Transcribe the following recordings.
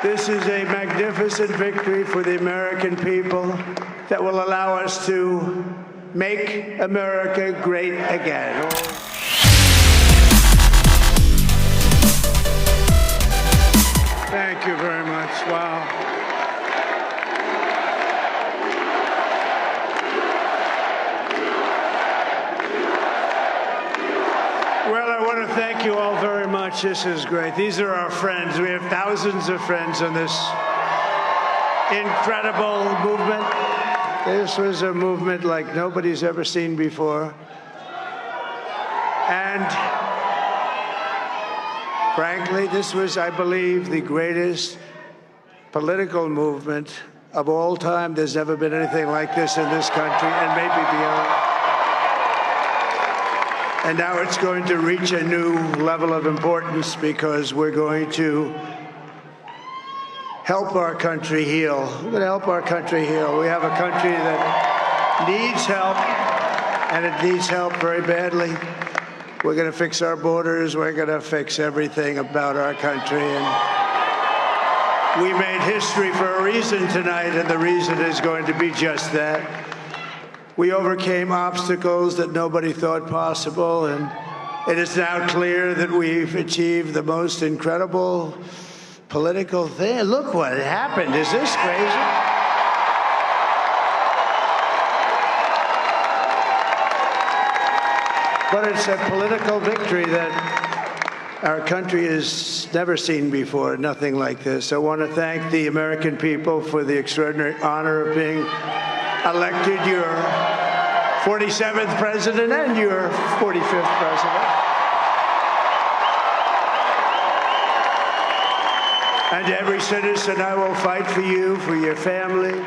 This is a magnificent victory for the American people that will allow us to make America great again. Thank you very much. Wow. Well, I want to thank you all very much. This is great. These are our friends. We have thousands of friends in this incredible movement. This was a movement like nobody's ever seen before. And frankly, this was, I believe, the greatest political movement of all time. There's never been anything like this in this country, and maybe beyond. And now it's going to reach a new level of importance because we're going to help our country heal. We're going to help our country heal. We have a country that needs help, and it needs help very badly. We're going to fix our borders. We're going to fix everything about our country. And we made history for a reason tonight, and the reason is going to be just that. We overcame obstacles that nobody thought possible, and it is now clear that we've achieved the most incredible political thing. Look what happened. Is this crazy? But it's a political victory that our country has never seen before, nothing like this. I want to thank the American people for the extraordinary honor of being elected your 47th president and your 45th president. And to every citizen, I will fight for you, for your family,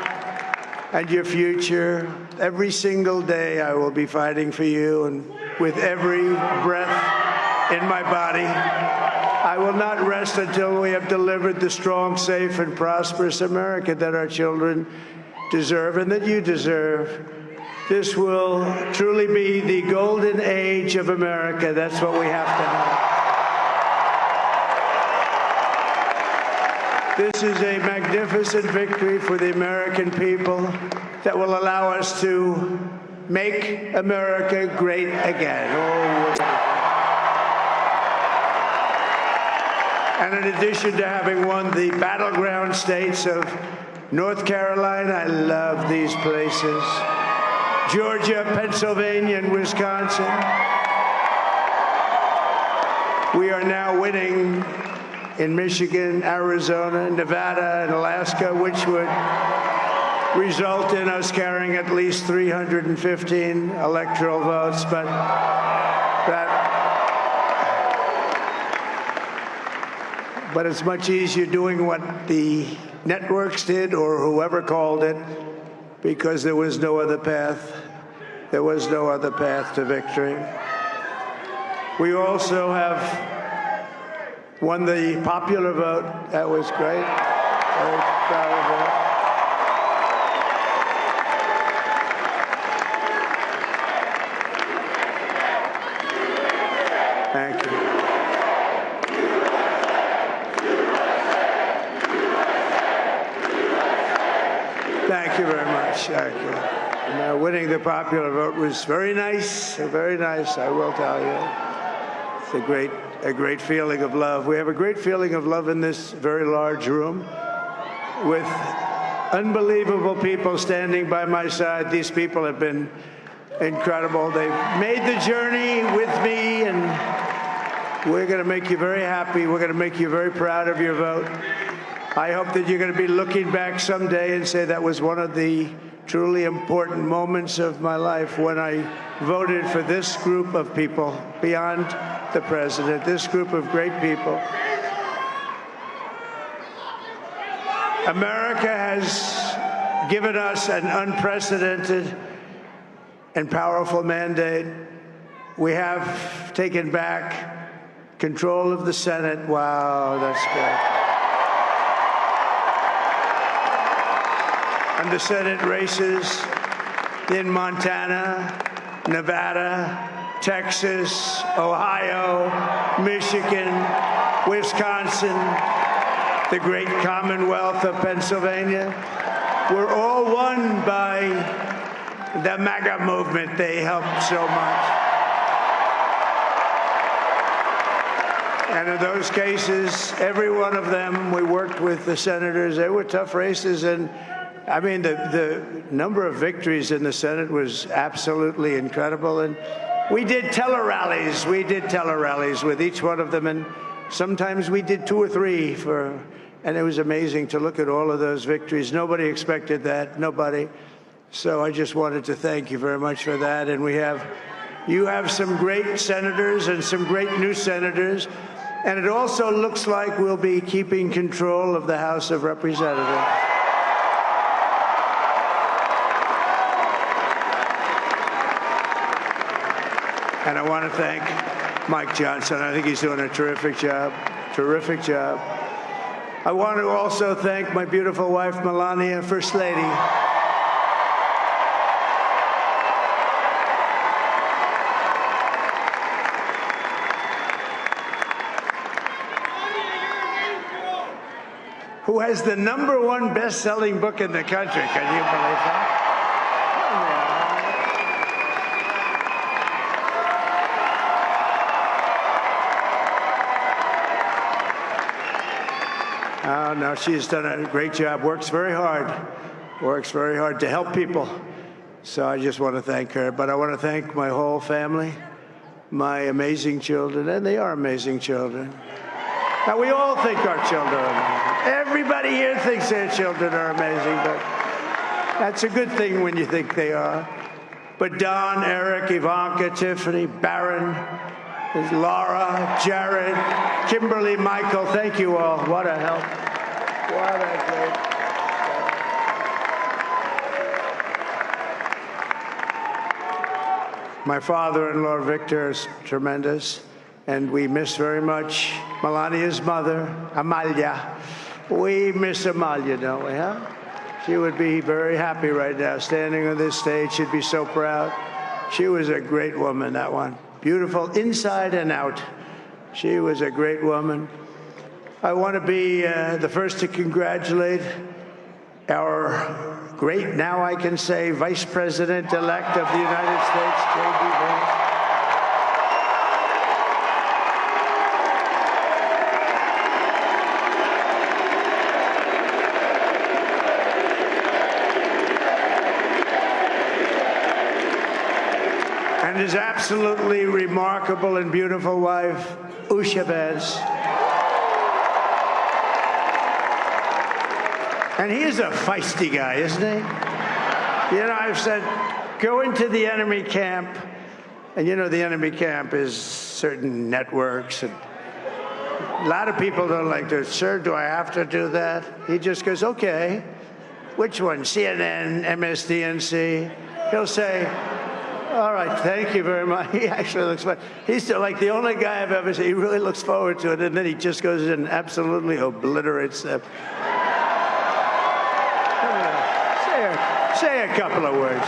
and your future. Every single day, I will be fighting for you, and with every breath in my body, I will not rest until we have delivered the strong, safe, and prosperous America that our children deserve and that you deserve. This will truly be the golden age of America. That's what we have to have. This is a magnificent victory for the American people that will allow us to make America great again. And in addition to having won the battleground states of North Carolina, I love these places, Georgia, Pennsylvania, and Wisconsin, we are now winning in Michigan, Arizona, Nevada, and Alaska, which would result in us carrying at least 315 electoral votes. But it's much easier doing what the networks did or whoever called it, because there was no other path. There was no other path to victory. We also have won the popular vote. That was great. Very proud of that. Thank you. Thank you very much. Thank you. And, winning the popular vote was very nice, I will tell you. It's a great feeling of love. We have a great feeling of love in this very large room with unbelievable people standing by my side. These people have been incredible. They've made the journey with me, and we're going to make you very happy. We're going to make you very proud of your vote. I hope that you're going to be looking back someday and say that was one of the truly important moments of my life when I voted for this group of people beyond the president, this group of great people. America has given us an unprecedented and powerful mandate. We have taken back control of the Senate. Wow, that's good. And the Senate races in Montana, Nevada, Texas, Ohio, Michigan, Wisconsin, the great Commonwealth of Pennsylvania. We're all won by the MAGA movement. They helped so much. And in those cases, every one of them, we worked with the senators. They were tough races. And I mean, the number of victories in the Senate was absolutely incredible. And we did tele-rallies. We did tele-rallies with each one of them. And sometimes we did 2 or 3 and it was amazing to look at all of those victories. Nobody expected that, nobody. So I just wanted to thank you very much for that. And you have some great senators and some great new senators. And it also looks like we'll be keeping control of the House of Representatives. And I want to thank Mike Johnson. I think he's doing a terrific job, terrific job. I want to also thank my beautiful wife, Melania, First Lady. Who has the #1 best-selling book in the country. Can you believe that? Oh, no, she's done a great job, works very hard to help people. So I just want to thank her. But I want to thank my whole family, my amazing children, and they are amazing children. Now, we all think our children are amazing. Everybody here thinks their children are amazing, but that's a good thing when you think they are. But Don, Eric, Ivanka, Tiffany, Barron, Laura, Jared, Kimberly, Michael, thank you all. What a help. What a great help. My father-in-law, Victor, is tremendous, and we miss very much Melania's mother, Amalia. We miss Amalia, don't we, huh? She would be very happy right now, standing on this stage. She'd be so proud. She was a great woman, that one. Beautiful inside and out. She was a great woman. I want to be the first to congratulate our great, now I can say, Vice President-elect of the United States, J.D. Vance. And his absolutely remarkable and beautiful wife, Usha Vance. And he is a feisty guy, isn't he? You know, I've said, go into the enemy camp, and you know the enemy camp is certain networks, and a lot of people don't like to, sir, do I have to do that? He just goes, okay, which one, CNN, MSDNC? He'll say, all right, thank you very much. He actually looks fun. He's still like the only guy I've ever seen. He really looks forward to it, and then he just goes in and absolutely obliterates them. Say a couple of words.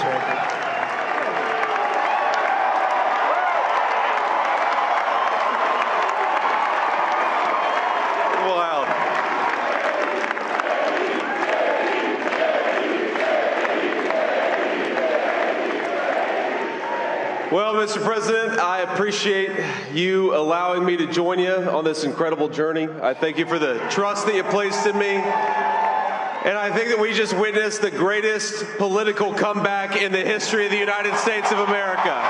Wow. Well, Mr. President, I appreciate you allowing me to join you on this incredible journey. I thank you for the trust that you placed in me. And I think that we just witnessed the greatest political comeback in the history of the United States of America.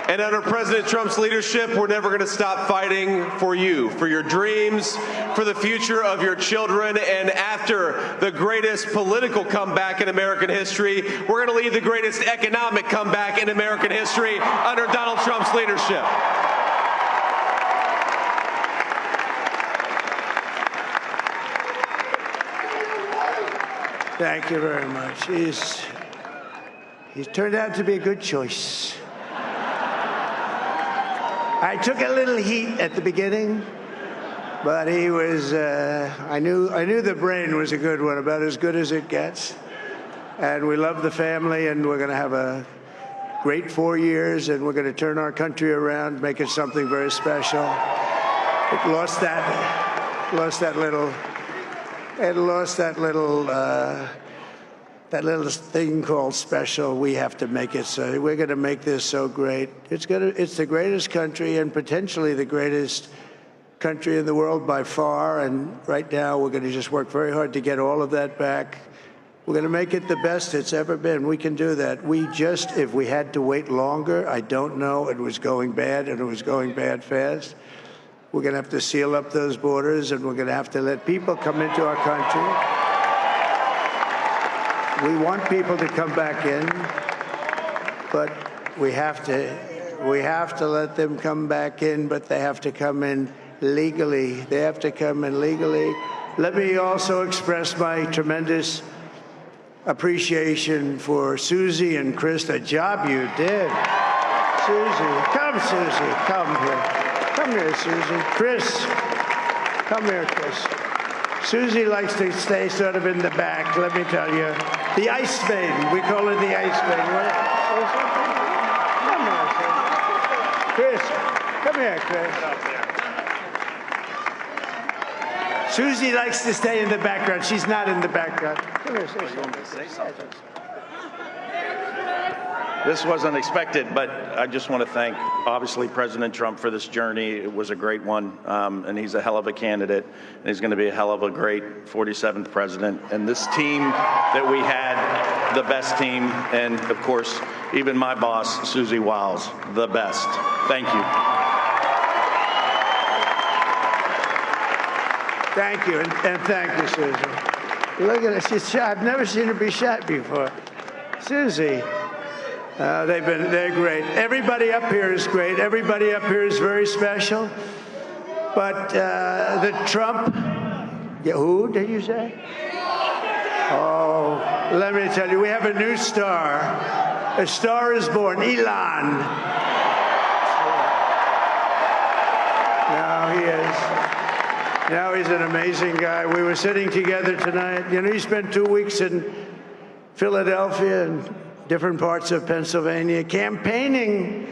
And under President Trump's leadership, we're never going to stop fighting for you, for your dreams, for the future of your children. And after the greatest political comeback in American history, we're going to lead the greatest economic comeback in American history under Donald Trump's leadership. Thank you very much. He's turned out to be a good choice. I took a little heat at the beginning, but he was, I knew the brain was a good one, about as good as it gets. And we love the family, and we're going to have great 4 years, and we're going to turn our country around, make it something very special. It lost that little thing called special. We have to make it so. We're going to make this so great. It's the greatest country and potentially the greatest country in the world by far. And right now, we're going to just work very hard to get all of that back. We're going to make it the best it's ever been. We can do that. If we had to wait longer, I don't know. It was going bad, and it was going bad fast. We're going to have to seal up those borders, and we're going to have to let people come into our country. We want people to come back in, but we have to let them come back in, but they have to come in legally. They have to come in legally. Let me also express my tremendous appreciation for Susie and Chris, the job you did. Susie, come here. Come here, Susie. Chris, come here, Chris. Susie likes to stay sort of in the back, let me tell you. The Ice Maiden, we call her the Ice Maiden. Come here, Chris. Come here, Chris. Susie likes to stay in the background. She's not in the background. Come here, say something. This wasn't expected, but I just want to thank, obviously, President Trump for this journey. It was a great one, and he's a hell of a candidate, and he's going to be a hell of a great 47th president. And this team that we had, the best team, and, of course, even my boss, Susie Wiles, the best. Thank you. Thank you, and thank you, Susie. Look at her. She's shy. I've never seen her be shy before. Susie. They're great. Everybody up here is great. Everybody up here is very special. But the Trump, who did you say? Oh, let me tell you, we have a new star. A star is born, Elon. Now he is. Now he's an amazing guy. We were sitting together tonight. You know, he spent 2 weeks in Philadelphia and different parts of Pennsylvania, campaigning.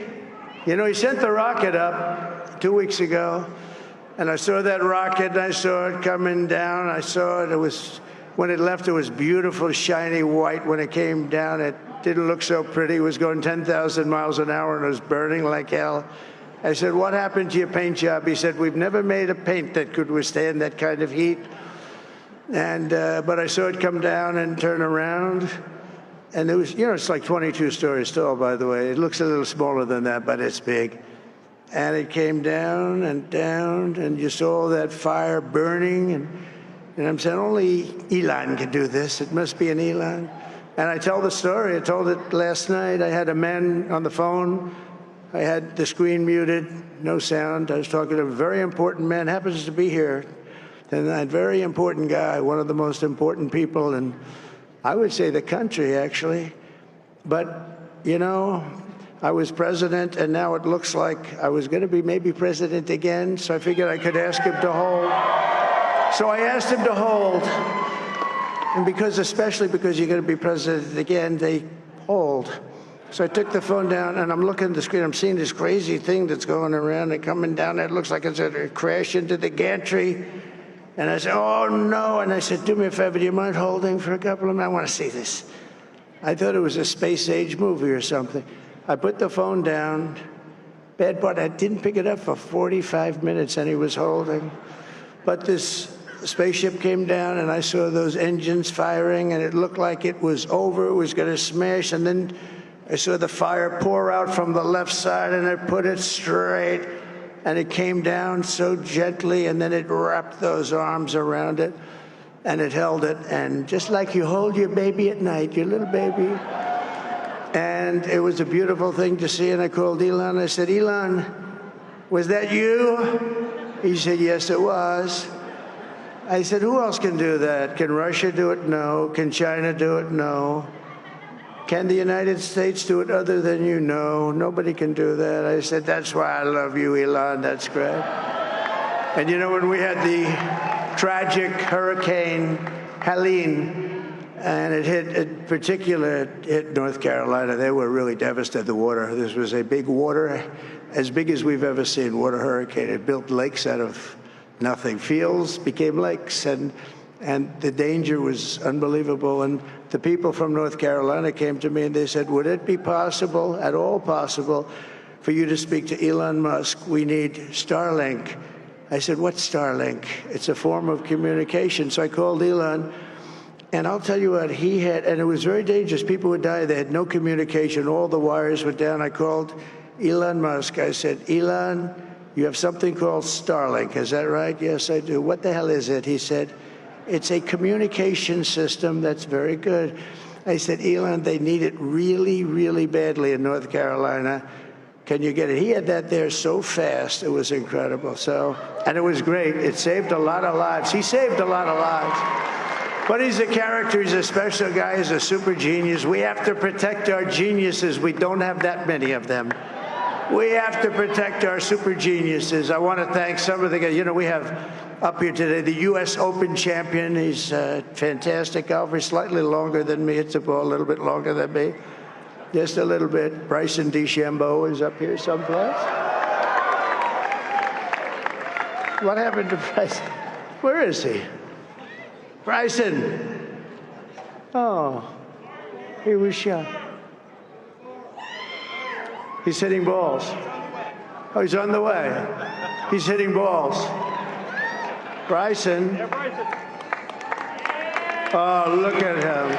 You know, he sent the rocket up 2 weeks ago, and I saw that rocket, and I saw it coming down. I saw it. When it left, it was beautiful, shiny white. When it came down, it didn't look so pretty. It was going 10,000 miles an hour, and it was burning like hell. I said, what happened to your paint job? He said, we've never made a paint that could withstand that kind of heat. And but I saw it come down and turn around. And it was, you know, it's like 22 stories tall, by the way. It looks a little smaller than that, but it's big. And it came down, and you saw that fire burning. And I'm saying, only Elon can do this. It must be an Elon. And I tell the story. I told it last night. I had a man on the phone. I had the screen muted, no sound. I was talking to a very important man, happens to be here. And that very important guy, one of the most important people in, I would say, the country, actually. But, you know, I was president, and now it looks like I was going to be maybe president again, so I figured I could ask him to hold. So I asked him to hold. And especially because you're going to be president again, they hold. So I took the phone down, and I'm looking at the screen. I'm seeing this crazy thing that's going around and coming down. It looks like it's going to crash into the gantry. And I said, oh, no. And I said, do me a favor, do you mind holding for a couple of minutes? I want to see this. I thought it was a space-age movie or something. I put the phone down. Bad part, I didn't pick it up for 45 minutes, and he was holding. But this spaceship came down, and I saw those engines firing, and it looked like it was over. It was going to smash. And then I saw the fire pour out from the left side, and I put it straight. And it came down so gently, and then it wrapped those arms around it, and it held it. And just like you hold your baby at night, your little baby. And it was a beautiful thing to see. And I called Elon. I said, Elon, was that you? He said, yes, it was. I said, who else can do that? Can Russia do it? No. Can China do it? No. Can the United States do it other than you? No, nobody can do that. I said, that's why I love you, Elon. That's great. And you know, when we had the tragic Hurricane Helene, And it hit, in particular, it hit North Carolina. They were really devastated, the water. This was a big water, as big as we've ever seen, water hurricane. It built lakes out of nothing. Fields became lakes, and the danger was unbelievable. And the people from North Carolina came to me and they said, would it be possible, at all possible, for you to speak to Elon Musk? We need Starlink. I said, what's Starlink? It's a form of communication. So I called Elon, and I'll tell you what, he had, and it was very dangerous. People would die. They had no communication. All the wires were down. I called Elon Musk. I said, Elon, you have something called Starlink. Is that right? Yes, I do. What the hell is it? He said, it's a communication system that's very good. I said, Elon, they need it really, really badly in North Carolina. Can you get it? He had that there so fast. It was incredible. So, and it was great. It saved a lot of lives. He saved a lot of lives. But he's a character. He's a special guy. He's a super genius. We have to protect our geniuses. We don't have that many of them. We have to protect our super geniuses. I want to thank some of the guys. You know, we have up here today the U.S. Open champion. He's a fantastic golfer. He's slightly longer than me. Hits the ball a little bit longer than me. Just a little bit. Bryson DeChambeau is up here someplace. What happened to Bryson? Where is he? Bryson. Oh, he was shot. He's hitting balls. Oh, he's on the way. He's hitting balls. Bryson. Oh, look at him.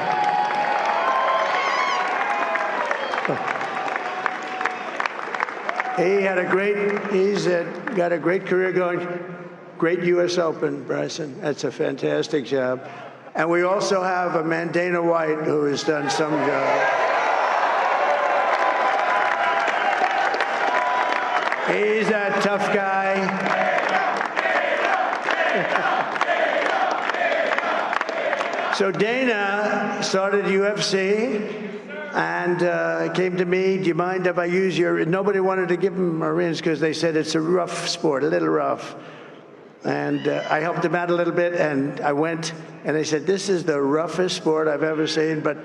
He's got a great career going. Great U.S. Open, Bryson. That's a fantastic job. And we also have a man, Dana White, who has done some job. He's a tough guy. So Dana started UFC and came to me, do you mind if I use your, nobody wanted to give him Marines because they said it's a rough sport, a little rough. And I helped him out a little bit, and I went, and they said, this is the roughest sport I've ever seen, but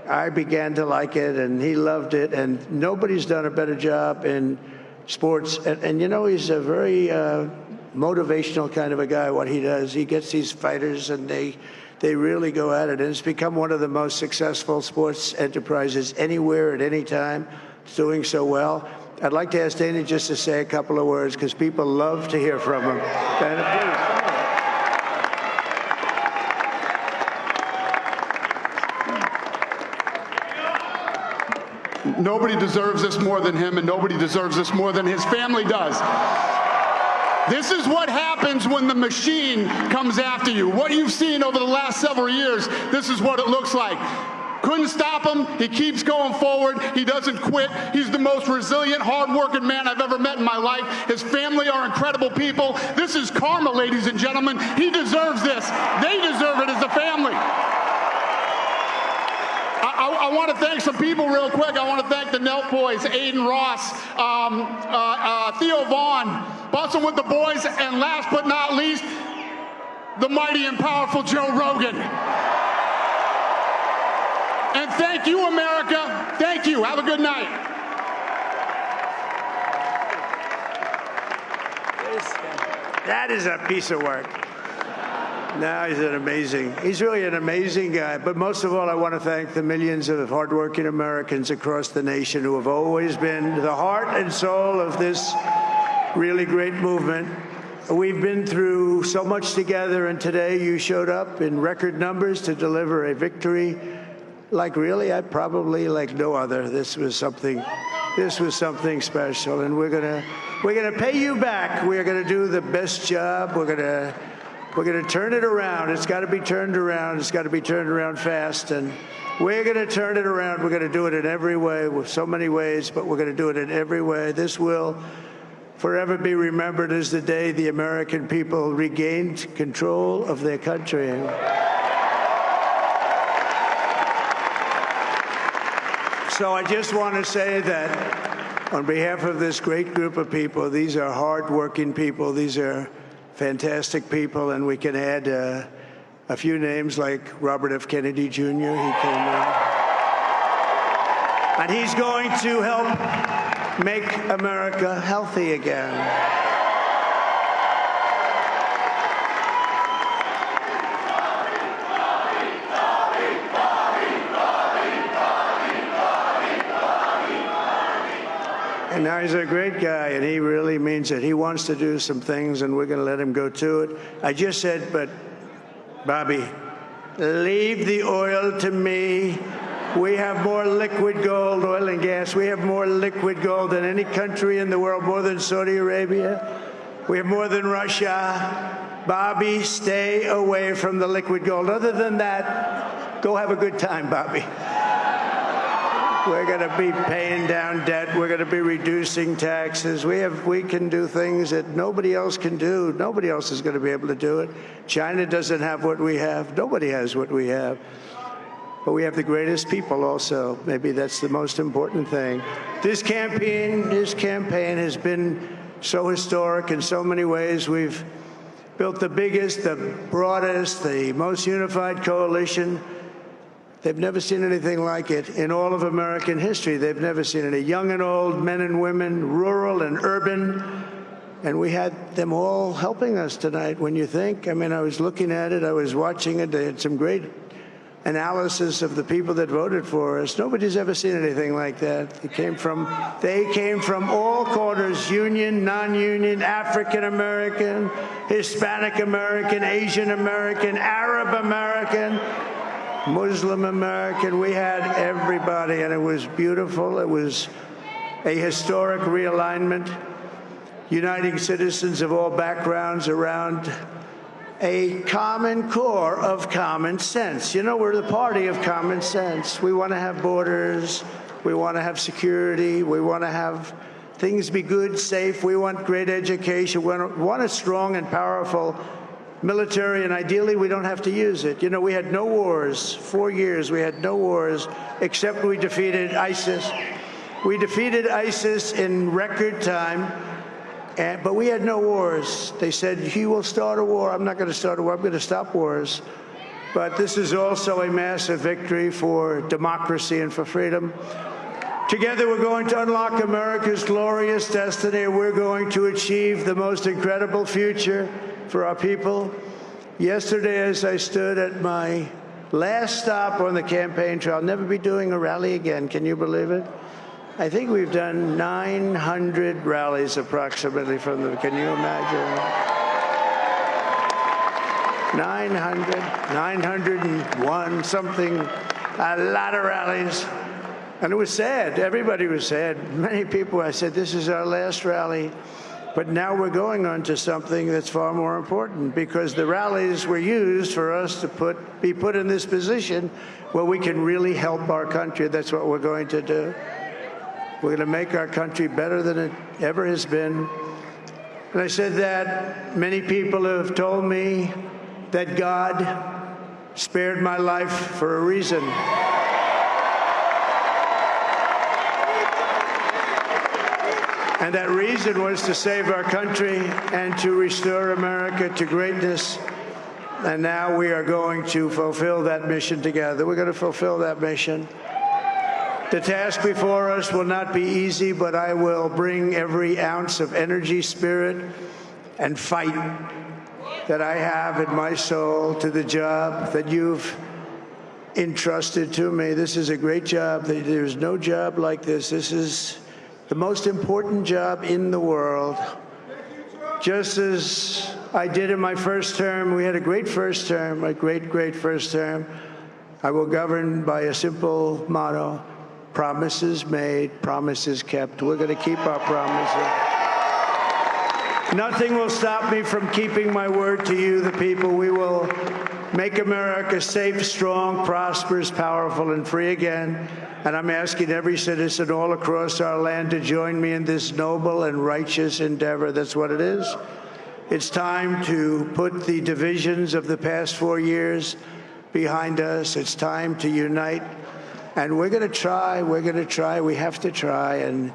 I began to like it, and he loved it, and nobody's done a better job in sports. And you know, he's a very motivational kind of a guy, what he does. He gets these fighters, and they really go at it, and it's become one of the most successful sports enterprises anywhere at any time. It's doing so well. I'd like to ask Dana just to say a couple of words because people love to hear from him. Dana, please. Nobody deserves this more than him, and nobody deserves this more than his family does. This is what happens when the machine comes after you. What you've seen over the last several years, this is what it looks like. Couldn't stop him. He keeps going forward. He doesn't quit. He's the most resilient, hard-working man I've ever met in my life. His family are incredible people. This is karma, ladies and gentlemen. He deserves this. They deserve it as a family. I want to thank some people real quick. I want to thank the Nelk boys, Aiden Ross, Theo Vaughn, Bustin' with the boys, and last but not least, the mighty and powerful Joe Rogan. And thank you, America. Thank you. Have a good night. That is a piece of work. No, he's really an amazing guy. But most of all, I want to thank the millions of hardworking Americans across the nation who have always been the heart and soul of this really great movement. We've been through so much together, and today you showed up in record numbers to deliver a victory like probably like no other. This was something special, and we're gonna pay you back. We're gonna do the best job. We're gonna turn it around. It's got to be turned around. It's got to be turned around fast, and we're gonna turn it around. We're gonna do it in every way, with so many ways, but we're gonna do it in every way. This will forever be remembered as the day the American people regained control of their country. So I just want to say that on behalf of this great group of people, these are hard-working people. These are fantastic people, and we can add a few names like Robert F. Kennedy Jr. He came in. And he's going to help make America healthy again. And now he's a great guy, and he really means it. He wants to do some things, and we're going to let him go to it. I just said, but, Bobby, leave the oil to me. We have more liquid gold, oil and gas. We have more liquid gold than any country in the world, more than Saudi Arabia. We have more than Russia. Bobby, stay away from the liquid gold. Other than that, go have a good time, Bobby. We're going to be paying down debt. We're going to be reducing taxes. We can do things that nobody else can do. Nobody else is going to be able to do it. China doesn't have what we have. Nobody has what we have. But we have the greatest people also. Maybe that's the most important thing. This campaign has been so historic in so many ways. We've built the biggest, the broadest, the most unified coalition. They've never seen anything like it in all of American history. They've never seen it. Young and old, men and women, rural and urban. And we had them all helping us tonight. When you think, I mean, I was looking at it, I was watching it. They had some great analysis of the people that voted for us. Nobody's ever seen anything like that. They came from all corners, union, non-union, African American, Hispanic American, Asian American, Arab American, Muslim American. We had everybody, and it was beautiful. It was a historic realignment, uniting citizens of all backgrounds around a common core of common sense. You know, we're the party of common sense. We want to have borders. We want to have security. We want to have things be good, safe. We want great education. We want a strong and powerful military, and ideally we don't have to use it. You know, we had no wars. 4 years we had no wars, except we defeated ISIS. We defeated ISIS in record time, but we had no wars. They said, he will start a war. I'm not going to start a war. I'm going to stop wars. But this is also a massive victory for democracy and for freedom. Together, we're going to unlock America's glorious destiny. We're going to achieve the most incredible future for our people. Yesterday, as I stood at my last stop on the campaign trail, I'll never be doing a rally again. Can you believe it? I think we've done 900 rallies approximately from them. Can you imagine? 901, something, a lot of rallies. And it was sad. Everybody was sad. Many people, I said, this is our last rally. But now we're going on to something that's far more important, because the rallies were used for us to be put in this position where we can really help our country. That's what we're going to do. We're going to make our country better than it ever has been. And I said that many people have told me that God spared my life for a reason. And that reason was to save our country and to restore America to greatness. And now we are going to fulfill that mission together. We're going to fulfill that mission. The task before us will not be easy, but I will bring every ounce of energy, spirit, and fight that I have in my soul to the job that you've entrusted to me. This is a great job. There's no job like this. This is the most important job in the world. Just as I did in my first term, we had a great first term, a great, great first term. I will govern by a simple motto: promises made, promises kept. We're going to keep our promises. Nothing will stop me from keeping my word to you, the people. We will make America safe, strong, prosperous, powerful, and free again. And I'm asking every citizen all across our land to join me in this noble and righteous endeavor. That's what it is. It's time to put the divisions of the past 4 years behind us. It's time to unite. And we're going to try. We're going to try. We have to try. And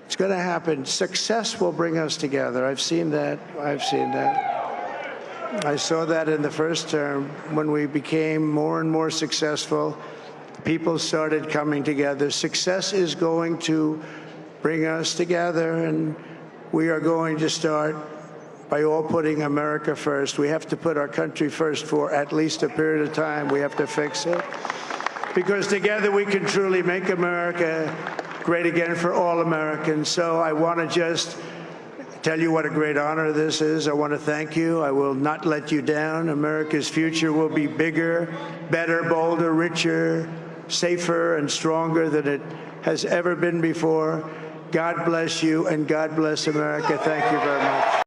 it's going to happen. Success will bring us together. I've seen that. I've seen that. I saw that in the first term when we became more and more successful. People started coming together. Success is going to bring us together, and we are going to start by all putting America first. We have to put our country first for at least a period of time. We have to fix it, because together we can truly make America great again for all Americans. So I want to just tell you what a great honor this is. I want to thank you. I will not let you down. America's future will be bigger, better, bolder, richer, safer, and stronger than it has ever been before. God bless you, and God bless America. Thank you very much.